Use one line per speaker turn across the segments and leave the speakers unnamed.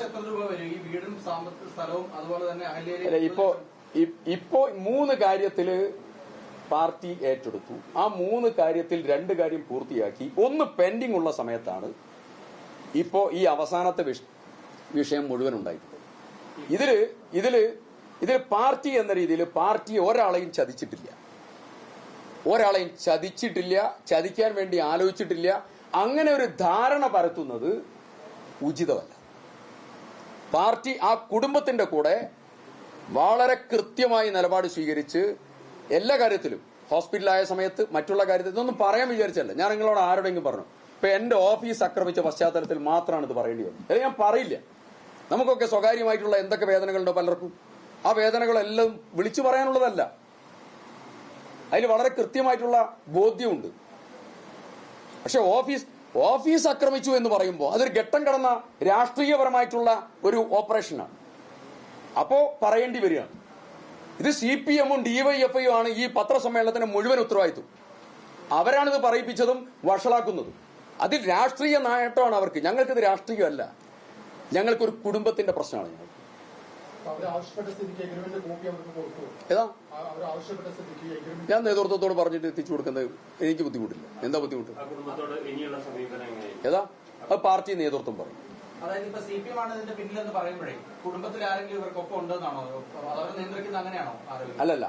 എത്ര രൂപ വരും ഈ വീടും സ്ഥലവും അതുപോലെ തന്നെ
അല്ല, ഇപ്പോ 3 കാര്യത്തില് പാർട്ടി ഏറ്റെടുത്തു. ആ 3 കാര്യത്തിൽ 2 കാര്യം പൂർത്തിയാക്കി. 1 പെൻഡിംഗ് ഉള്ള സമയത്താണ് ഇപ്പോ ഈ അവസാനത്തെ വിഷയം മുഴുവൻ ഉണ്ടായിട്ടുള്ളത്. ഇതില് പാർട്ടി എന്ന രീതിയിൽ പാർട്ടി ഒരാളെയും ചതിച്ചിട്ടില്ല, ചതിക്കാൻ വേണ്ടി ആലോചിച്ചിട്ടില്ല. അങ്ങനെ ഒരു ധാരണ പരത്തുന്നത് ഉചിതമല്ല. പാർട്ടി ആ കുടുംബത്തിന്റെ കൂടെ വളരെ കൃത്യമായി നിലപാട് സ്വീകരിച്ച് എല്ലാ കാര്യത്തിലും, ഹോസ്പിറ്റലായ സമയത്ത്, മറ്റുള്ള കാര്യത്തിൽ, ഇതൊന്നും പറയാൻ വിചാരിച്ചല്ല. ഞാൻ നിങ്ങളോട് ആരോടെങ്കിലും പറഞ്ഞു. ഇപ്പൊ എന്റെ ഓഫീസ് ആക്രമിച്ച പശ്ചാത്തലത്തിൽ മാത്രമാണ് ഇത് പറയേണ്ടി വന്നത്. അത് ഞാൻ പറയില്ല. നമുക്കൊക്കെ സ്വകാര്യമായിട്ടുള്ള എന്തൊക്കെ വേദനകളുണ്ടോ പലർക്കും, ആ വേദനകളെല്ലാം വിളിച്ചു പറയാനുള്ളതല്ല. അതിൽ വളരെ കൃത്യമായിട്ടുള്ള ബോധ്യമുണ്ട്. പക്ഷെ ഓഫീസ് ആക്രമിച്ചു എന്ന് പറയുമ്പോൾ അതൊരു ഘട്ടം കടന്ന രാഷ്ട്രീയപരമായിട്ടുള്ള ഒരു ഓപ്പറേഷനാണ്. അപ്പോ പറയേണ്ടി വരികയാണ്. ഇത് CPM-ഉം DYFI-യും ആണ് ഈ പത്രസമ്മേളനത്തിന് മുഴുവൻ ഉത്തരവാദിത്വം. അവരാണിത് പറയിപ്പിച്ചതും വഷളാക്കുന്നതും. അതിൽ രാഷ്ട്രീയ നേട്ടമാണ് അവർക്ക്. ഞങ്ങൾക്കിത് രാഷ്ട്രീയമല്ല, ഞങ്ങൾക്കൊരു കുടുംബത്തിന്റെ പ്രശ്നമാണ്. ഞങ്ങൾ ഏതാ ഞാൻ നേതൃത്വത്തോട് പറഞ്ഞിട്ട് എത്തിച്ചു കൊടുക്കുന്നത് എനിക്ക് ബുദ്ധിമുട്ടില്ല. എന്താ ബുദ്ധിമുട്ട്? ഏതാ അത് പാർട്ടി നേതൃത്വം പറയും.
അതായത് ഇപ്പൊ CPM ആണ് ഇതിന്റെ പിന്നിലെന്ന് പറയുമ്പോഴേ കുടുംബത്തിൽ ആരെങ്കിലും ഇവർക്കൊപ്പം ഉണ്ടെന്നാണോ, അവരെ നിയന്ത്രിക്കുന്നത് അങ്ങനെയാണോ?
അല്ലല്ല,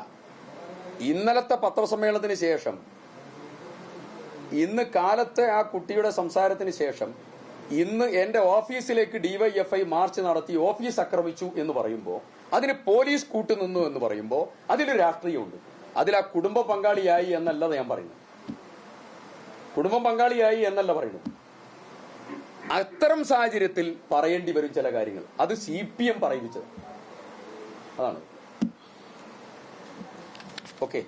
ഇന്നലത്തെ പത്രസമ്മേളനത്തിന് ശേഷം, ഇന്ന് കാലത്തെ ആ കുട്ടിയുടെ സംസാരത്തിന് ശേഷം, ഇന്ന് എന്റെ ഓഫീസിലേക്ക് DYFI മാർച്ച് നടത്തി ഓഫീസ് ആക്രമിച്ചു എന്ന് പറയുമ്പോൾ, അതിന് പോലീസ് കൂട്ടുനിന്നു എന്ന് പറയുമ്പോൾ അതിലൊരു രാഷ്ട്രീയമുണ്ട്. അതിൽ ആ കുടുംബ പങ്കാളിയായി എന്നല്ല ഞാൻ പറയുന്നത്. കുടുംബം പങ്കാളിയായി എന്നല്ല പറയുന്നത്. അത്തരം സാഹചര്യത്തിൽ പറയേണ്ടി വരും ചില കാര്യങ്ങൾ. അത് CPM പറയിപ്പിച്ചത്. അതാണ്. ഓക്കെ.